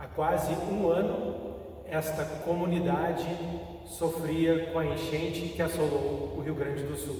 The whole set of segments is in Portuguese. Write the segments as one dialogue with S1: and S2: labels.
S1: Há quase um ano, esta comunidade sofria com a enchente que assolou o Rio Grande do Sul.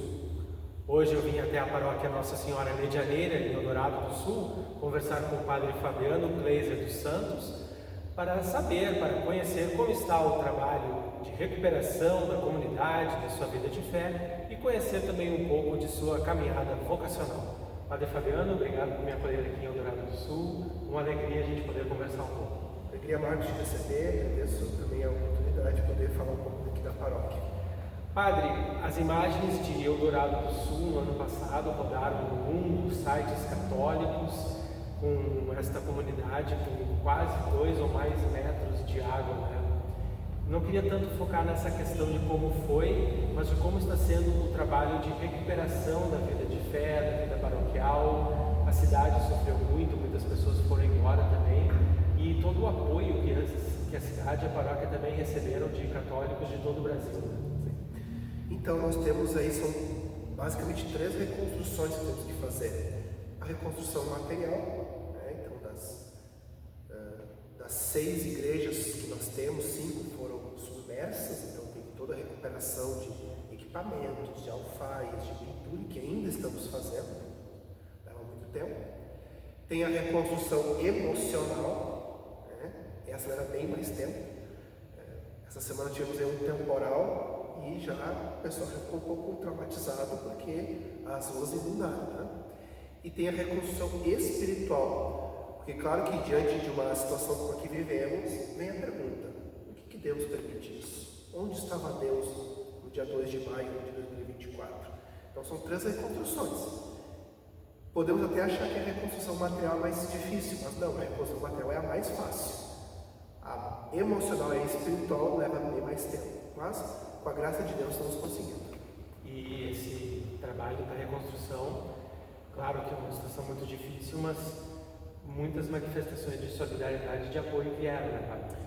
S1: Hoje eu vim até a paróquia Nossa Senhora Medianeira, em Eldorado do Sul, conversar com o Padre Fabiano Kleiser dos Santos, para saber, para conhecer como está o trabalho de recuperação da comunidade, da sua vida de fé e conhecer também um pouco de sua caminhada vocacional. Padre Fabiano, obrigado por me acolher aqui em Eldorado do Sul. Uma alegria a gente poder conversar um pouco.
S2: Alegria, Marcos, de receber. Agradeço também a oportunidade de poder falar um pouco aqui da paróquia.
S1: Padre, as imagens de Eldorado do Sul no ano passado rodaram no mundo, sites católicos, com esta comunidade com quase 2 ou mais metros de água, né? Não queria tanto focar nessa questão de como foi, mas de como está sendo o trabalho de recuperação da vida de fé, da vida paroquial. A cidade sofreu muito, muitas pessoas foram embora também, e todo o apoio que a cidade e a paróquia também receberam de católicos de todo o Brasil.
S2: Então nós temos aí, são basicamente 3 reconstruções que temos que fazer. A reconstrução material, né? Então das 6 igrejas que nós temos, 5 foram submersas, então tem toda a recuperação de equipamentos, de alfaias, de pintura, que ainda estamos fazendo, leva muito tempo. Tem a reconstrução emocional, né? Essa leva bem mais tempo. Essa semana tivemos aí um temporal e já o pessoal ficou um pouco traumatizado porque as ruas inundaram, né? E tem a reconstrução espiritual, porque claro que diante de uma situação como a que vivemos, vem a pergunta: por que Deus permite isso? Onde estava Deus no dia 2 de maio de 2024? Então são 3 reconstruções. Podemos até achar que a reconstrução material é mais difícil, mas não, a reconstrução material é a mais fácil. A emocional e a espiritual leva bem mais tempo, mas com a graça de Deus estamos conseguindo.
S1: E esse trabalho da reconstrução, claro que é uma situação muito difícil, mas muitas manifestações de solidariedade e de apoio vieram, né, Padre?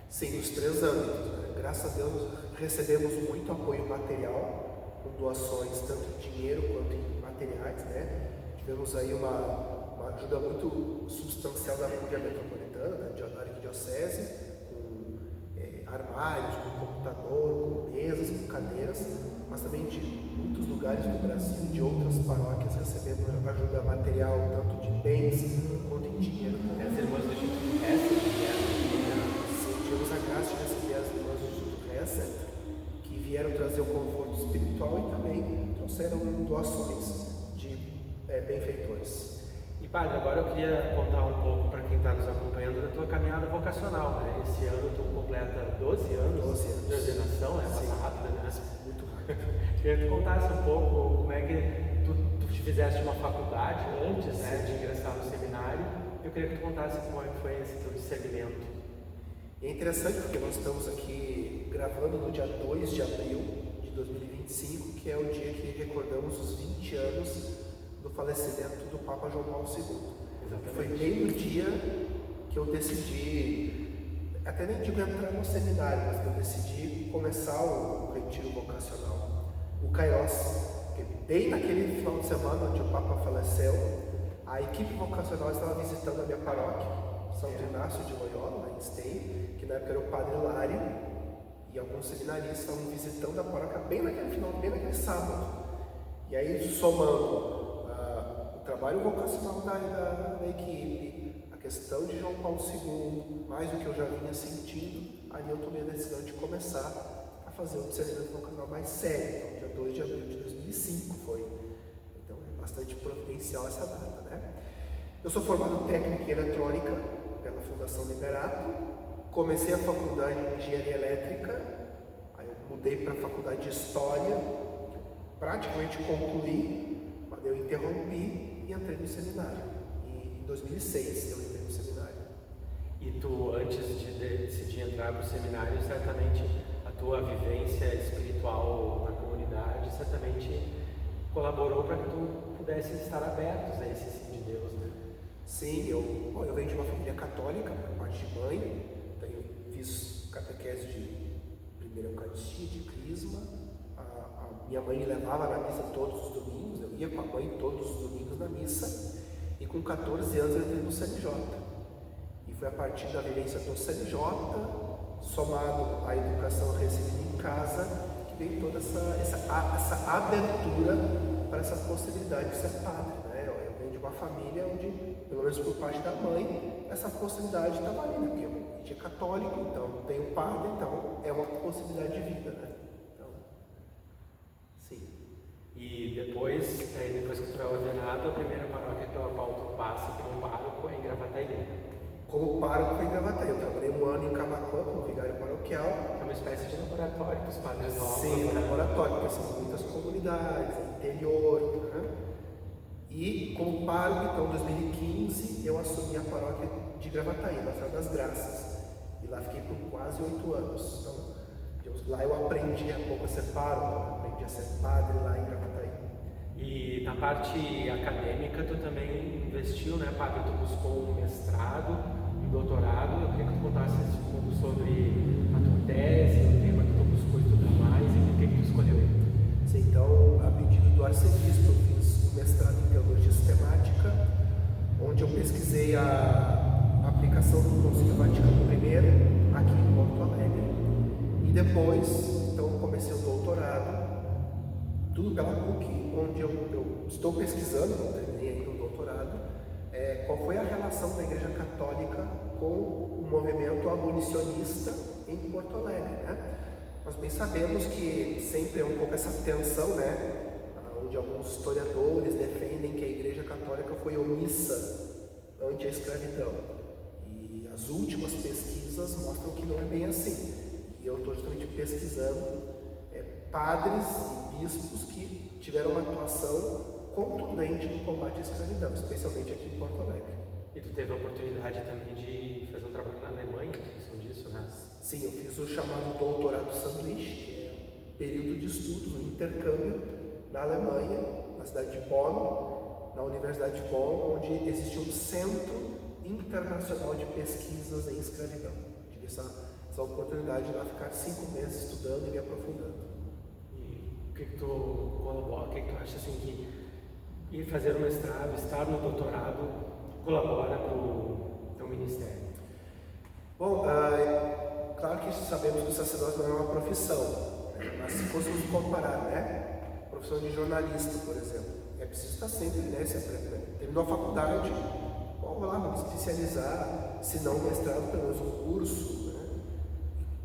S2: Sim, nos 3 âmbitos, né? Graças a Deus recebemos muito apoio material, com doações tanto em dinheiro quanto em materiais, né? Tivemos aí uma ajuda muito substancial da Cúria Metropolitana, da Arquidiocese, com armários, com computador, com mesas, com cadeiras, mas também de muitos lugares do Brasil, de outras paróquias, recebendo ajuda material, tanto de bens quanto em dinheiro.
S1: As irmãs do Instituto Hesed
S2: Tivemos a graça de receber as irmãs do Instituto Hesed, que vieram trazer o conforto espiritual e também trouxeram doações de benfeitores.
S1: E Padre, agora eu queria contar um pouco para quem está nos acompanhando da tua caminhada vocacional, né? Esse ano tu completa 12 anos de ordenação, passa rápido, né?
S2: Muito rápido.
S1: Queria que tu contasse um pouco como é que tu fizeste uma faculdade antes, né, de ingressar no seminário. Eu queria que tu contasse como é que foi esse teu discernimento.
S2: E é interessante porque nós estamos aqui gravando no dia 2 de abril de 2025, que é o dia que recordamos os 20 anos do falecimento do Papa João Paulo II.
S1: Exatamente.
S2: Foi bem no dia que eu decidi, até nem digo entrar no seminário, mas eu decidi começar o retiro vocacional, o Kairos, porque bem naquele final de semana onde o Papa faleceu, a equipe vocacional estava visitando a minha paróquia, São Inácio de Loyola, em Esteio, que na época era o Padre Hilário, e alguns seminaristas estavam visitando a paróquia bem naquele final, bem naquele sábado. E aí, somando o trabalho vocacional da equipe, a questão de João Paulo II, mais do que eu já vinha sentindo, ali eu tomei a decisão de começar a fazer o discernimento vocacional mais sério. Então, dia 2 de abril de 2005 foi. Então é bastante providencial essa data, né? Eu sou formado técnico em eletrônica pela Fundação Liberato, comecei a faculdade de engenharia elétrica, aí eu mudei para a faculdade de história, praticamente concluí, mas eu interrompi e entrei no seminário. E em 2006 eu entrei no seminário.
S1: E tu, antes de decidir entrar para o seminário, certamente a tua vivência espiritual na comunidade certamente colaborou para que tu pudesse estar abertos a esse sim de Deus, né?
S2: Sim, eu venho de uma família católica, por parte de mãe, fiz catequese de primeira Eucaristia, de Crisma. A minha mãe me levava na missa todos os domingos, eu ia com a mãe todos os domingos na missa, e com 14 anos eu entrei no CNJ. E foi a partir da vivência do CNJ, somado à educação recebida em casa, que veio toda essa abertura para essa possibilidade de ser padre, né? Eu venho de uma família onde, pelo menos por parte da mãe, essa possibilidade estava ali, né? Porque a gente é católico, então tem o padre, então é uma possibilidade de vida, né? Então, sim.
S1: E depois que tu é ordenado, a primeira paróquia pela qual tu passa como pároco é em Gravataí.
S2: Como pároco foi em Gravataí. Eu trabalhei 1 ano em Camaquã como vigário paroquial.
S1: É uma espécie de laboratório para os padres novos.
S2: Sim, um laboratório, porque são muitas comunidades, interior, né? E como pároco, então, em 2015, eu assumi a paróquia de Gravataí, na Senhora das Graças. E lá fiquei por quase 8 anos. Então, lá eu aprendi um pouco a ser pároco, aprendi a ser padre lá em Gravataí.
S1: E na parte acadêmica, tu também investiu, né, padre? Tu buscou um mestrado, um doutorado. Eu queria que tu contasse um pouco sobre a tua tese, o tema que tu buscou estudar mais e por que tu escolheu ele.
S2: Sim, então, a pedido do arcebispo, eu fiz um mestrado em Teologia Sistemática, onde eu pesquisei a aplicação do Concílio Vaticano I aqui em Porto Alegre. E depois, então, comecei o doutorado, tudo pela PUC, onde eu estou pesquisando, não terminei ainda o doutorado, qual foi a relação da Igreja Católica com o movimento abolicionista em Porto Alegre, né? Nós bem sabemos que sempre é um pouco essa tensão, né? Onde alguns historiadores defendem que a Igreja Católica foi omissa ante a escravidão. E as últimas pesquisas mostram que não é bem assim. E eu estou justamente pesquisando padres e bispos que tiveram uma atuação contundente no combate à escravidão, especialmente aqui em Porto Alegre.
S1: E tu teve a oportunidade também de fazer um trabalho na Alemanha, em função disso, né?
S2: Sim, eu fiz o chamado doutorado sanduíche, que é um período de estudos, um intercâmbio na Alemanha, na cidade de Bonn, na Universidade de Bonn, onde existe um centro internacional de pesquisas em escravidão. Tive essa oportunidade de lá ficar 5 meses estudando e me aprofundando.
S1: O que tu colabora, o que tu acha assim que ir fazer o mestrado, estar no doutorado, colabora para o teu ministério?
S2: Bom, claro que sabemos que o sacerdócio não é uma profissão, né? Mas se fôssemos comparar, né? A profissão de jornalista, por exemplo, é preciso estar sempre, né? Terminou a faculdade, vamos lá, vamos especializar, se não mestrado, pelo menos um curso, né?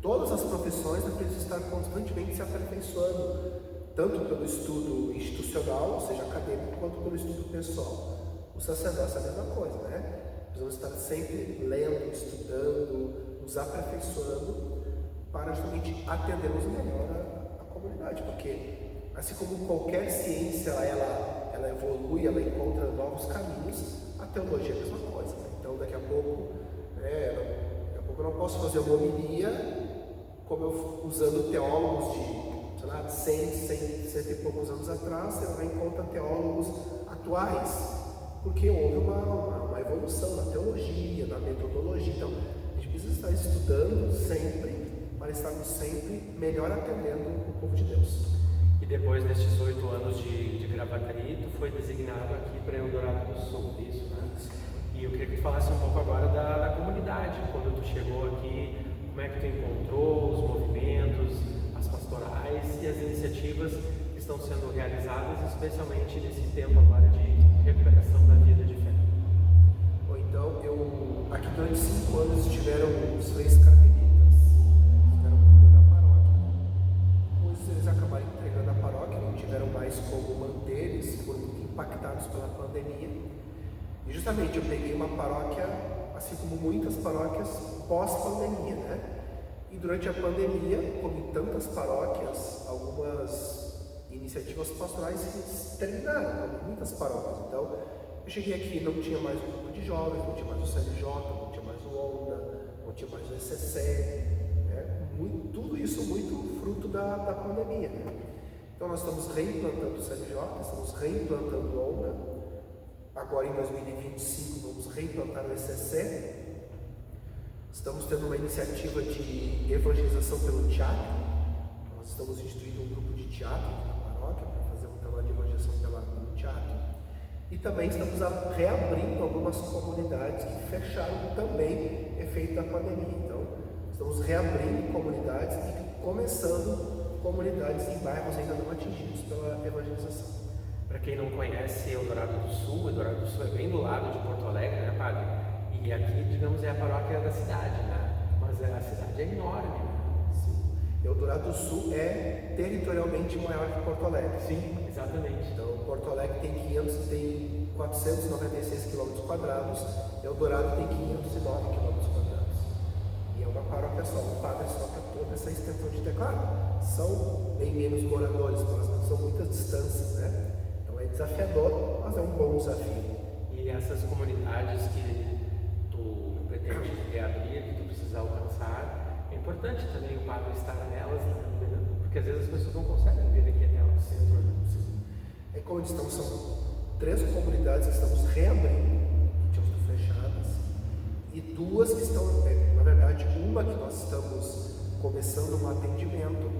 S2: Todas as profissões é preciso estar constantemente se aperfeiçoando, tanto pelo estudo institucional, ou seja, acadêmico, quanto pelo estudo pessoal. O sacerdócio é a mesma coisa, né? Precisamos estar sempre lendo, estudando, nos aperfeiçoando para justamente atendermos melhor a comunidade, porque assim como qualquer ciência ela evolui, ela encontra novos caminhos, a teologia é a mesma coisa, né? Então daqui a pouco eu não posso fazer uma homilia como usando teólogos de, sei lá, 100 e poucos anos atrás, você vai encontrar teólogos atuais, porque houve uma evolução na teologia, na metodologia. Então, a gente precisa estar estudando sempre, para estarmos sempre melhor atendendo o povo de Deus.
S1: E depois destes 8 anos de Gravataí, tu foi designado aqui para Eldorado do Sul, isso, né? E eu queria que tu falasse um pouco agora da comunidade, quando tu chegou aqui, como é que tu encontrou os movimentos, as pastorais e as iniciativas que estão sendo realizadas, especialmente nesse tempo agora de recuperação da vida de fé.
S2: Bom, então, aqui durante 5 anos estiveram os Freis Carmelitas, estiveram cuidando da paróquia. Depois eles acabaram entregando a paróquia, não tiveram mais como manter, eles foram muito impactados pela pandemia. E justamente eu peguei uma paróquia, assim como muitas paróquias, pós-pandemia, né? E durante a pandemia, como em tantas paróquias, algumas iniciativas pastorais se terminaram, como muitas paróquias. Então, eu cheguei aqui, não tinha mais um grupo de jovens, não tinha mais o CLJ, não tinha mais o ONDA, não tinha mais o ECC, né? Tudo isso muito fruto da pandemia, né? Então, nós estamos reimplantando o CLJ, estamos reimplantando o ONDA. Agora, em 2025, vamos reimplantar o ECC. Estamos tendo uma iniciativa de evangelização pelo teatro. Nós estamos instituindo um grupo de teatro aqui na paróquia para fazer um trabalho de evangelização pelo teatro. E também estamos reabrindo algumas comunidades que fecharam também efeito da pandemia. Então, estamos reabrindo comunidades e começando comunidades em bairros ainda não atingidos pela evangelização.
S1: Para quem não conhece Eldorado do Sul é bem do lado de Porto Alegre, né, padre? E aqui, digamos, é a paróquia da cidade, né? Mas a cidade é enorme, né?
S2: Eldorado do Sul é territorialmente maior que Porto Alegre.
S1: Sim, exatamente.
S2: Então, Porto Alegre tem 496 km², Eldorado tem 509 km². E é uma paróquia só, um padre só para toda essa extensão de terra. São bem menos moradores, mas não são muitas distâncias, né? Então é desafiador, mas é um bom desafio.
S1: E essas comunidades que tu pretende reabrir, que tu precisa alcançar, é importante também o padre estar nelas, né? Porque às vezes as pessoas não conseguem vir aqui até o centro. Né?
S2: É como estamos, são 3 comunidades que estamos reabrindo, que tinham sido fechadas, e 2 que estão, na verdade, uma que nós estamos começando um atendimento,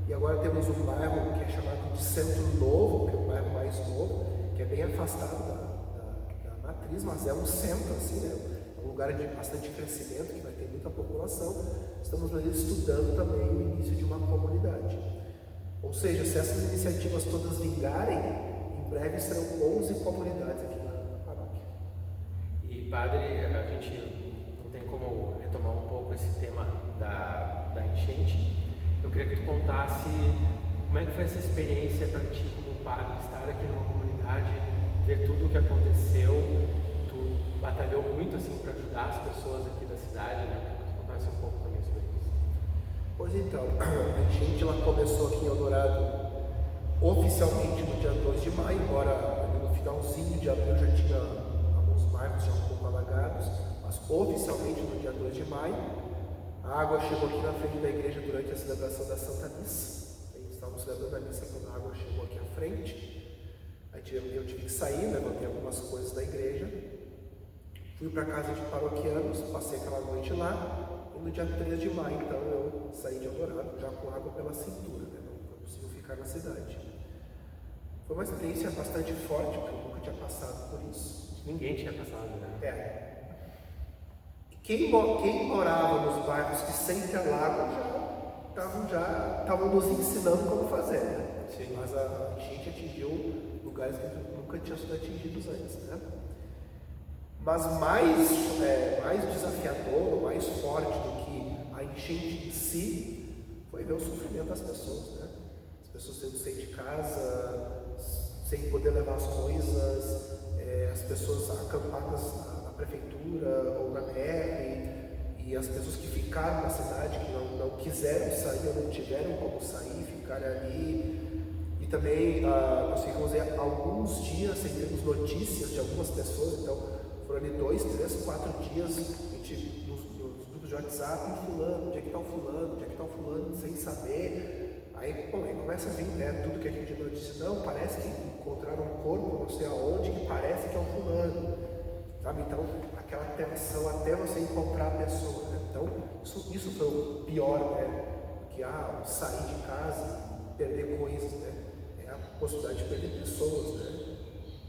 S2: e agora temos um bairro que é chamado de Centro Novo, que é o bairro mais novo, que é bem afastado da matriz, mas é um centro, assim, né? Um lugar de bastante crescimento, que vai ter muita população. Estamos ali estudando também o início de uma comunidade. Ou seja, se essas iniciativas todas vingarem, em breve serão 11 comunidades aqui na paróquia.
S1: E padre, a gente não tem como retomar um pouco esse tema da enchente. Eu queria que tu contasse como é que foi essa experiência para ti como padre, estar aqui numa comunidade, ver tudo o que aconteceu. Tu batalhou muito assim para ajudar as pessoas aqui da cidade, né? Eu queria que tu contasse um pouco também sobre isso.
S2: Pois então, a enchente ela começou aqui em Eldorado oficialmente no dia 2 de maio, embora no finalzinho de abril já tinha alguns bairros já um pouco alagados, mas oficialmente no dia 2 de maio. A água chegou aqui na frente da igreja durante a celebração da Santa Missa. Estávamos celebrando a missa quando a água chegou aqui à frente. Aí eu tive que sair, levantei algumas coisas da igreja. Fui para a casa de paroquianos, passei aquela noite lá. E no dia 3 de maio, então, eu saí de Eldorado, já com água pela cintura, né? Não foi possível ficar na cidade. Foi uma experiência bastante forte, porque eu nunca tinha passado por isso.
S1: Ninguém tinha passado, né?
S2: Quem morava nos bairros que sempre alagam já estavam nos ensinando como fazer, né?
S1: Sim.
S2: Mas a enchente atingiu lugares que nunca tinham sido atingidos antes, né? Mas mais desafiador, mais forte do que a enchente em si, foi ver o sofrimento das pessoas, né? As pessoas tendo que sair de casa, sem poder levar as coisas, as pessoas acampadas na prefeitura ou na BR, e as pessoas que ficaram na cidade, que não quiseram sair ou não tiveram como sair, ficaram ali. E também nós ficamos alguns dias sem termos notícias de algumas pessoas, então foram ali 2, 3, 4 dias, a gente nos grupos de WhatsApp, fulano, onde é que está o fulano, onde é que está o fulano, sem saber. Aí começa a vir, né, tudo que a gente notícia, não, parece que encontraram um corpo, não sei aonde, que parece que é o fulano. Sabe? Então, aquela tensão até você encontrar a pessoa, né? Então, isso foi o pior, né? Que sair de casa, perder coisas, né? É a possibilidade de perder pessoas, né?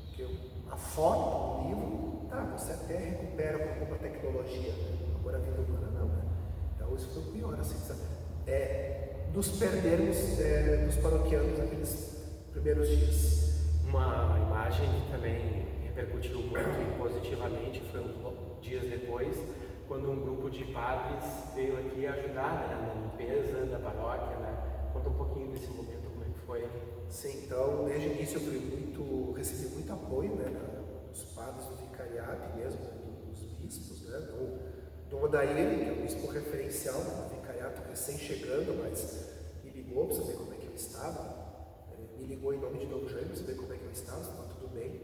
S2: Porque a foto, o livro, você até recupera com alguma tecnologia, agora a vida humana não, né? Então, isso foi o pior, assim, nos perdermos dos paroquianos naqueles primeiros dias.
S1: Uma imagem que também repercutiu muito positivamente foi dias depois, quando um grupo de padres veio aqui ajudar, né, na limpeza da paróquia, né? Conta um pouquinho desse momento, como é que foi?
S2: Sim, então desde o início eu recebi muito apoio, né, dos padres do vicariato e mesmo dos bispos, né? Então, Dom Odair, que é o bispo referencial do vicariato recém-chegando, mas me ligou para saber como é que eu estava, me ligou em nome de Dom Jaime para saber como é que eu estava, se estava tudo bem.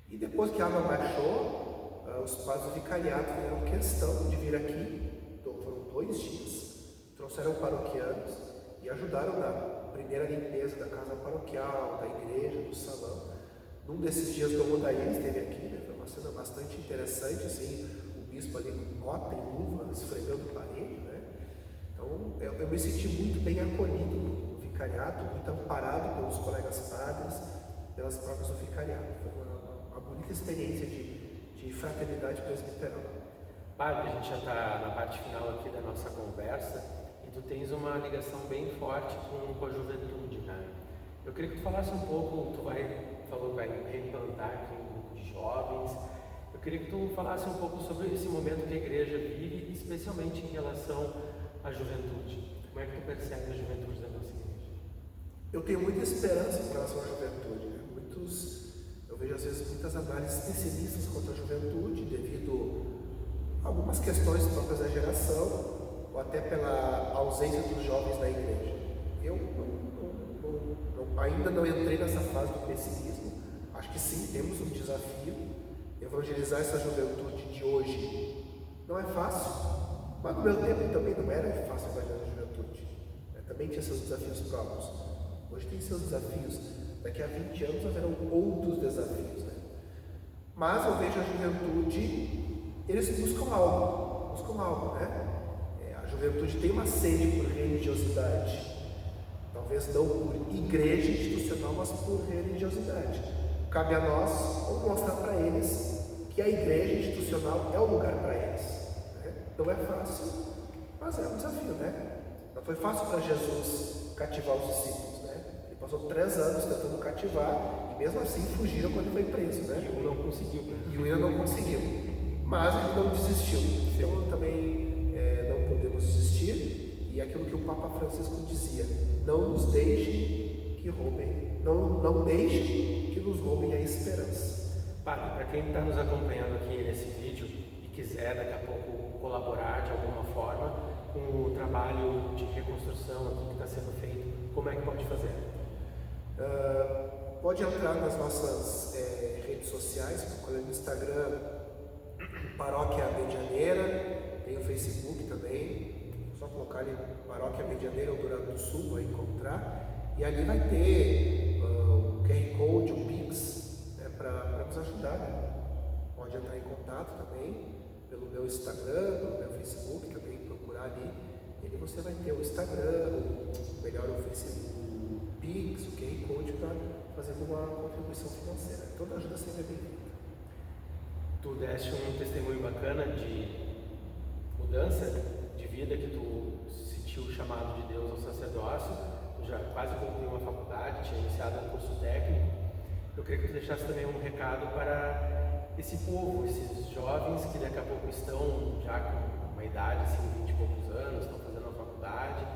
S2: E depois que a água baixou, os padres do vicariato fizeram questão de vir aqui, então foram 2 dias, trouxeram paroquianos e ajudaram na primeira limpeza da casa paroquial, da igreja, do salão. Num desses dias, Dom Odair esteve aqui, né? Foi uma cena bastante interessante, assim, o bispo ali com bota e luva, esfregando parede, né? Então, eu me senti muito bem acolhido no vicariato, muito amparado pelos colegas padres, pelas próprias do vicariato. Foi uma bonita experiência de fraternidade presbiteral.
S1: Padre, a gente já está na parte final aqui da nossa conversa e tu tens uma ligação bem forte com a juventude, né? Eu queria que tu falasse um pouco, falou que vai reimplantar aqui um grupo de jovens. Eu queria que tu falasse um pouco sobre esse momento que a igreja vive, especialmente em relação à juventude. Como é que tu percebe a juventude da nossa igreja?
S2: Eu tenho muita esperança em relação à juventude, né? Eu vejo às vezes muitas análises pessimistas quanto à juventude, devido a algumas questões próprias da geração, ou até pela ausência dos jovens da igreja. Eu ainda não entrei nessa fase do pessimismo. Acho que sim, temos um desafio. Evangelizar essa juventude de hoje não é fácil, mas no meu tempo também não era fácil evangelizar a juventude. Também tinha seus desafios próprios. Hoje tem seus desafios. Daqui a 20 anos haverão outros desafios, né? Mas eu vejo a juventude, eles buscam algo, né? A juventude tem uma sede por religiosidade. Talvez não por igreja institucional, mas por religiosidade. Cabe a nós mostrar para eles que a igreja institucional é o lugar para eles, né? Não é fácil, mas é um desafio, né? Não foi fácil para Jesus cativar os discípulos, né? Ele passou 3 anos tentando cativar e mesmo assim fugiram quando ele foi preso, né?
S1: E o não conseguiu.
S2: E o não conseguiu, mas ele não desistiu. Então também não podemos desistir. E aquilo que o Papa Francisco dizia: não nos deixe que roubem, não deixe que nos roubem a esperança.
S1: Padre, para quem está nos acompanhando aqui nesse vídeo e quiser daqui a pouco colaborar de alguma forma com o trabalho de reconstrução aqui que está sendo feito, como é que pode fazer?
S2: Pode entrar nas nossas redes sociais, procurando no Instagram Paróquia Medianeira, tem o Facebook também, só colocar ali Paróquia Medianeira Eldorado do Sul, vai encontrar, e ali vai ter o QR Code, o Pix, para nos ajudar, né? Pode entrar em contato também pelo meu Instagram, pelo meu Facebook, também procurar ali, e ali você vai ter o Instagram, melhor o Facebook, o Pix, o QR Code para fazer uma contribuição financeira. Toda ajuda sempre é bem-vinda.
S1: Tu deste um testemunho bacana de mudança de vida, que tu sentiu o chamado de Deus ao sacerdócio, tu já quase concluiu uma faculdade, tinha iniciado um curso técnico. Eu queria que tu deixasse também um recado para esse povo, esses jovens que daqui a pouco estão já com uma idade, assim, 20 e poucos anos, estão fazendo a faculdade,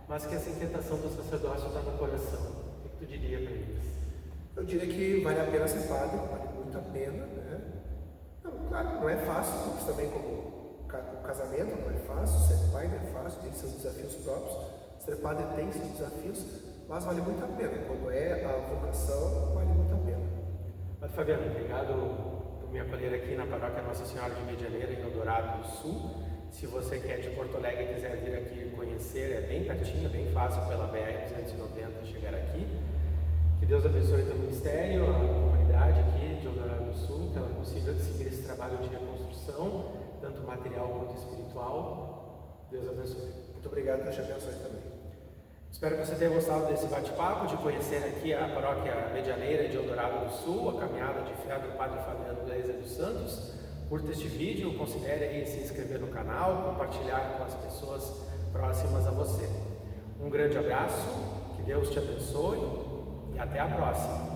S1: mas que essa inquietação do sacerdócio está no coração. O que tu diria para eles?
S2: Eu diria que vale a pena ser padre, vale muito a pena, né? Não, claro, não é fácil, mas também como o casamento não é fácil, ser pai não é fácil, tem seus desafios próprios, ser padre tem seus desafios, mas vale muito a pena. Quando é a vocação, vale muito a pena.
S1: Padre Fabiano, obrigado por me acolher aqui na Paróquia Nossa Senhora de Medianeira, em Eldorado do Sul. Se você que é de Porto Alegre e quiser vir aqui conhecer, é bem pertinho, bem fácil pela BR-290 chegar aqui. Que Deus abençoe o teu ministério, a comunidade aqui de Eldorado do Sul, que ela consiga seguir esse trabalho de reconstrução, tanto material quanto espiritual. Deus abençoe.
S2: Muito obrigado, Deus te abençoe também.
S1: Espero que você tenha gostado desse bate-papo, de conhecer aqui a Paróquia Medianeira de Eldorado do Sul, a caminhada de fé do Padre Fabiano Gleiser dos Santos. Curta este vídeo, considere aí se inscrever no canal, compartilhar com as pessoas próximas a você. Um grande abraço, que Deus te abençoe e até a próxima.